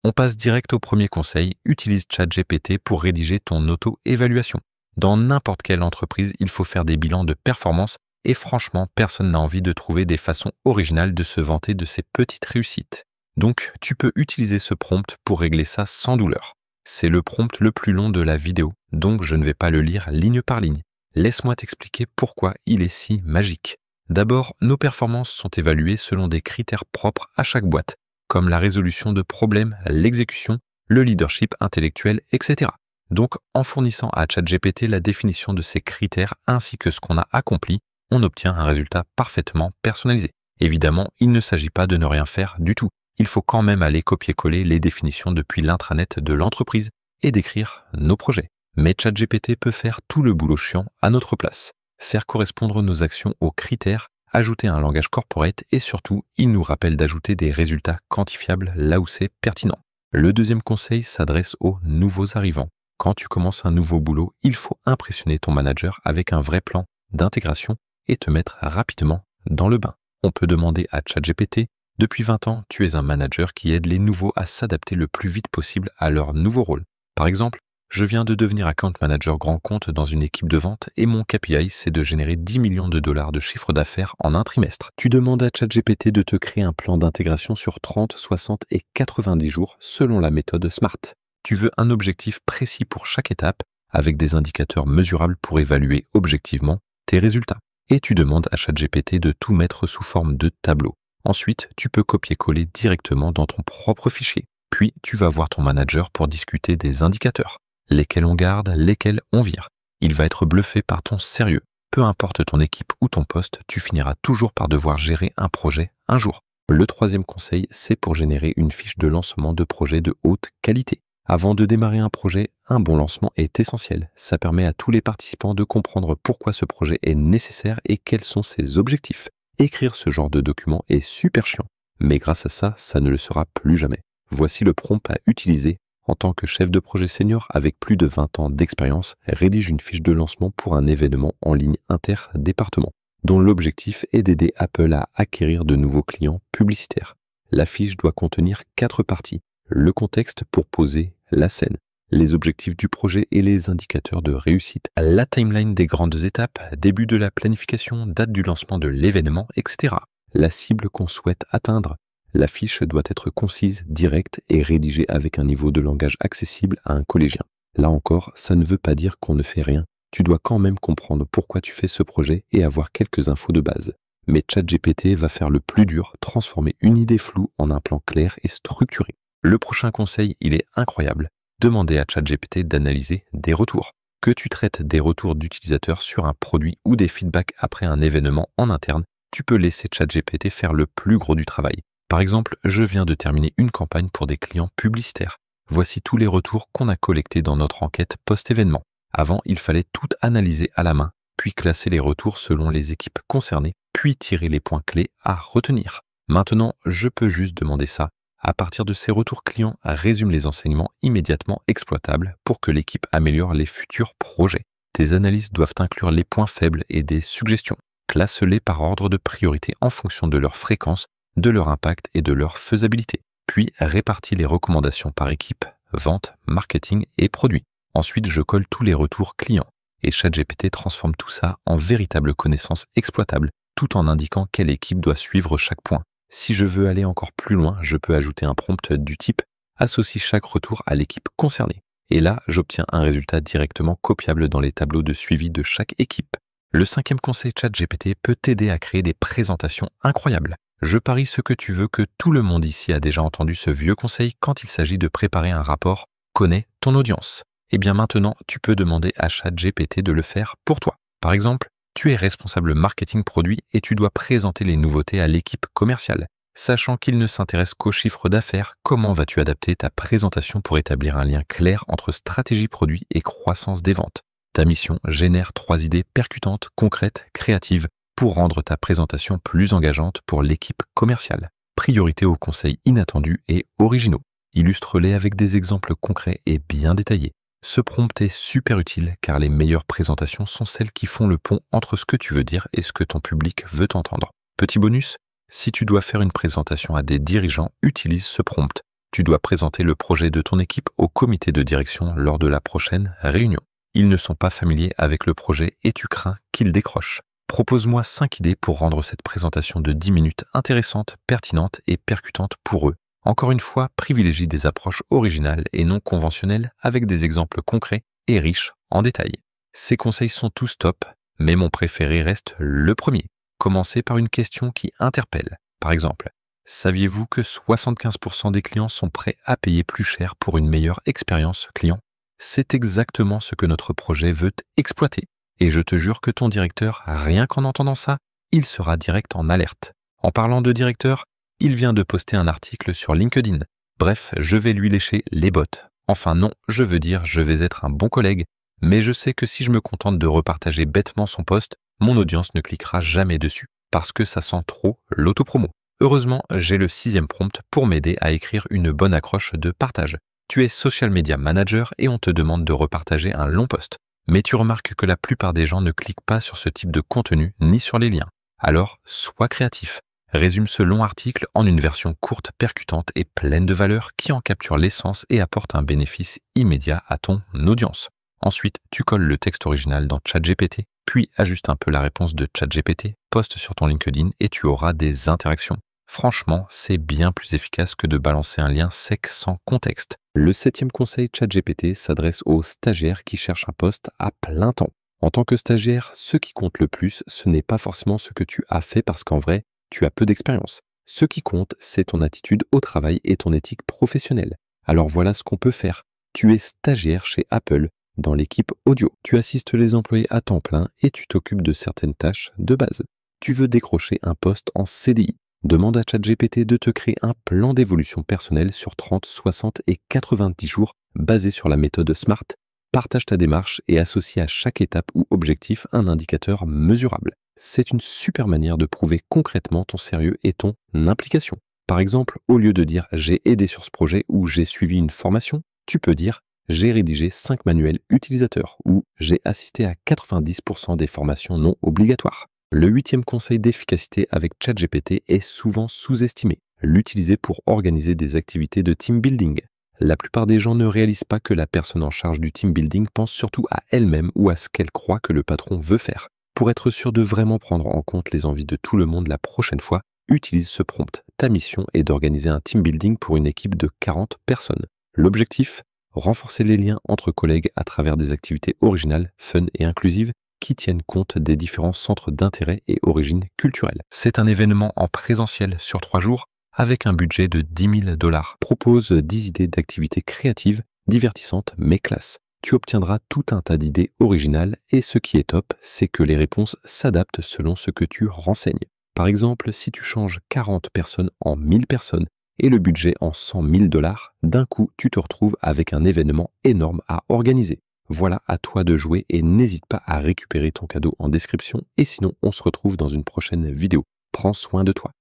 On passe direct au premier conseil, utilise ChatGPT pour rédiger ton auto-évaluation. Dans n'importe quelle entreprise, il faut faire des bilans de performance et franchement, personne n'a envie de trouver des façons originales de se vanter de ses petites réussites. Donc, tu peux utiliser ce prompt pour régler ça sans douleur. C'est le prompt le plus long de la vidéo, donc je ne vais pas le lire ligne par ligne. Laisse-moi t'expliquer pourquoi il est si magique. D'abord, nos performances sont évaluées selon des critères propres à chaque boîte, comme la résolution de problèmes, l'exécution, le leadership intellectuel, etc. Donc, en fournissant à ChatGPT la définition de ces critères ainsi que ce qu'on a accompli, on obtient un résultat parfaitement personnalisé. Évidemment, il ne s'agit pas de ne rien faire du tout. Il faut quand même aller copier-coller les définitions depuis l'intranet de l'entreprise et décrire nos projets. Mais ChatGPT peut faire tout le boulot chiant à notre place, faire correspondre nos actions aux critères, ajouter un langage corporate et surtout, il nous rappelle d'ajouter des résultats quantifiables là où c'est pertinent. Le deuxième conseil s'adresse aux nouveaux arrivants. Quand tu commences un nouveau boulot, il faut impressionner ton manager avec un vrai plan d'intégration et te mettre rapidement dans le bain. On peut demander à ChatGPT: depuis 20 ans, tu es un manager qui aide les nouveaux à s'adapter le plus vite possible à leur nouveau rôle. Par exemple, je viens de devenir account manager grand compte dans une équipe de vente et mon KPI, c'est de générer 10 millions de dollars de chiffre d'affaires en un trimestre. Tu demandes à ChatGPT de te créer un plan d'intégration sur 30, 60 et 90 jours selon la méthode SMART. Tu veux un objectif précis pour chaque étape avec des indicateurs mesurables pour évaluer objectivement tes résultats. Et tu demandes à ChatGPT de tout mettre sous forme de tableau. Ensuite, tu peux copier-coller directement dans ton propre fichier. Puis, tu vas voir ton manager pour discuter des indicateurs. Lesquels on garde, lesquels on vire. Il va être bluffé par ton sérieux. Peu importe ton équipe ou ton poste, tu finiras toujours par devoir gérer un projet un jour. Le troisième conseil, c'est pour générer une fiche de lancement de projet de haute qualité. Avant de démarrer un projet, un bon lancement est essentiel. Ça permet à tous les participants de comprendre pourquoi ce projet est nécessaire et quels sont ses objectifs. Écrire ce genre de document est super chiant, mais grâce à ça, ça ne le sera plus jamais. Voici le prompt à utiliser. En tant que chef de projet senior avec plus de 20 ans d'expérience, rédige une fiche de lancement pour un événement en ligne interdépartement, dont l'objectif est d'aider Apple à acquérir de nouveaux clients publicitaires. La fiche doit contenir 4 parties. Le contexte pour poser la scène, les objectifs du projet et les indicateurs de réussite, la timeline des grandes étapes, début de la planification, date du lancement de l'événement, etc. La cible qu'on souhaite atteindre. La fiche doit être concise, directe et rédigée avec un niveau de langage accessible à un collégien. Là encore, ça ne veut pas dire qu'on ne fait rien. Tu dois quand même comprendre pourquoi tu fais ce projet et avoir quelques infos de base. Mais ChatGPT va faire le plus dur, transformer une idée floue en un plan clair et structuré. Le prochain conseil, il est incroyable. Demandez à ChatGPT d'analyser des retours. Que tu traites des retours d'utilisateurs sur un produit ou des feedbacks après un événement en interne, tu peux laisser ChatGPT faire le plus gros du travail. Par exemple, je viens de terminer une campagne pour des clients publicitaires. Voici tous les retours qu'on a collectés dans notre enquête post-événement. Avant, il fallait tout analyser à la main, puis classer les retours selon les équipes concernées, puis tirer les points clés à retenir. Maintenant, je peux juste demander ça. À partir de ces retours clients, résume les enseignements immédiatement exploitables pour que l'équipe améliore les futurs projets. Tes analyses doivent inclure les points faibles et des suggestions. Classe-les par ordre de priorité en fonction de leur fréquence, de leur impact et de leur faisabilité. Puis répartis les recommandations par équipe, vente, marketing et produit. Ensuite, je colle tous les retours clients et ChatGPT transforme tout ça en véritable connaissance exploitable, tout en indiquant quelle équipe doit suivre chaque point. Si je veux aller encore plus loin, je peux ajouter un prompt du type « Associe chaque retour à l'équipe concernée ». Et là, j'obtiens un résultat directement copiable dans les tableaux de suivi de chaque équipe. Le cinquième conseil ChatGPT peut t'aider à créer des présentations incroyables. Je parie ce que tu veux que tout le monde ici a déjà entendu ce vieux conseil quand il s'agit de préparer un rapport « Connais ton audience ». Et bien maintenant, tu peux demander à ChatGPT de le faire pour toi. Par exemple, tu es responsable marketing produit et tu dois présenter les nouveautés à l'équipe commerciale. Sachant qu'il ne s'intéresse qu'au chiffre d'affaires, comment vas-tu adapter ta présentation pour établir un lien clair entre stratégie produit et croissance des ventes? Ta mission génère 3 idées percutantes, concrètes, créatives pour rendre ta présentation plus engageante pour l'équipe commerciale. Priorité aux conseils inattendus et originaux. Illustre-les avec des exemples concrets et bien détaillés. Ce prompt est super utile car les meilleures présentations sont celles qui font le pont entre ce que tu veux dire et ce que ton public veut entendre. Petit bonus, si tu dois faire une présentation à des dirigeants, utilise ce prompt. Tu dois présenter le projet de ton équipe au comité de direction lors de la prochaine réunion. Ils ne sont pas familiers avec le projet et tu crains qu'ils décrochent. Propose-moi 5 idées pour rendre cette présentation de 10 minutes intéressante, pertinente et percutante pour eux. Encore une fois, privilégie des approches originales et non conventionnelles avec des exemples concrets et riches en détails. Ces conseils sont tous top, mais mon préféré reste le premier. Commencez par une question qui interpelle. Par exemple, saviez-vous que 75% des clients sont prêts à payer plus cher pour une meilleure expérience client? C'est exactement ce que notre projet veut exploiter. Et je te jure que ton directeur, rien qu'en entendant ça, il sera direct en alerte. En parlant de directeur, il vient de poster un article sur LinkedIn. Bref, je vais lui lécher les bottes. Enfin non, je veux dire, je vais être un bon collègue, mais je sais que si je me contente de repartager bêtement son post, mon audience ne cliquera jamais dessus, parce que ça sent trop l'autopromo. Heureusement, j'ai le 6e prompt pour m'aider à écrire une bonne accroche de partage. Tu es social media manager et on te demande de repartager un long post. Mais tu remarques que la plupart des gens ne cliquent pas sur ce type de contenu ni sur les liens. Alors, sois créatif. Résume ce long article en une version courte, percutante et pleine de valeur qui en capture l'essence et apporte un bénéfice immédiat à ton audience. Ensuite, tu colles le texte original dans ChatGPT, puis ajuste un peu la réponse de ChatGPT, poste sur ton LinkedIn et tu auras des interactions. Franchement, c'est bien plus efficace que de balancer un lien sec sans contexte. Le 7e conseil ChatGPT s'adresse aux stagiaires qui cherchent un poste à plein temps. En tant que stagiaire, ce qui compte le plus, ce n'est pas forcément ce que tu as fait parce qu'en vrai, tu as peu d'expérience. Ce qui compte, c'est ton attitude au travail et ton éthique professionnelle. Alors voilà ce qu'on peut faire. Tu es stagiaire chez Apple dans l'équipe audio. Tu assistes les employés à temps plein et tu t'occupes de certaines tâches de base. Tu veux décrocher un poste en CDI. Demande à ChatGPT de te créer un plan d'évolution personnelle sur 30, 60 et 90 jours basé sur la méthode SMART. Partage ta démarche et associe à chaque étape ou objectif un indicateur mesurable. C'est une super manière de prouver concrètement ton sérieux et ton implication. Par exemple, au lieu de dire « j'ai aidé sur ce projet » ou « j'ai suivi une formation », tu peux dire « j'ai rédigé 5 manuels utilisateurs » ou « j'ai assisté à 90% des formations non obligatoires ». Le 8e conseil d'efficacité avec ChatGPT est souvent sous-estimé, l'utiliser pour organiser des activités de team building. La plupart des gens ne réalisent pas que la personne en charge du team building pense surtout à elle-même ou à ce qu'elle croit que le patron veut faire. Pour être sûr de vraiment prendre en compte les envies de tout le monde la prochaine fois, utilise ce prompt. Ta mission est d'organiser un team building pour une équipe de 40 personnes. L'objectif ? Renforcer les liens entre collègues à travers des activités originales, fun et inclusives qui tiennent compte des différents centres d'intérêt et origines culturelles. C'est un événement en présentiel sur 3 jours avec un budget de 10 000 $. Propose 10 idées d'activités créatives, divertissantes mais classes. Tu obtiendras tout un tas d'idées originales et ce qui est top, c'est que les réponses s'adaptent selon ce que tu renseignes. Par exemple, si tu changes 40 personnes en 1000 personnes et le budget en 100 000 $, d'un coup, tu te retrouves avec un événement énorme à organiser. Voilà, à toi de jouer et n'hésite pas à récupérer ton cadeau en description et sinon on se retrouve dans une prochaine vidéo. Prends soin de toi.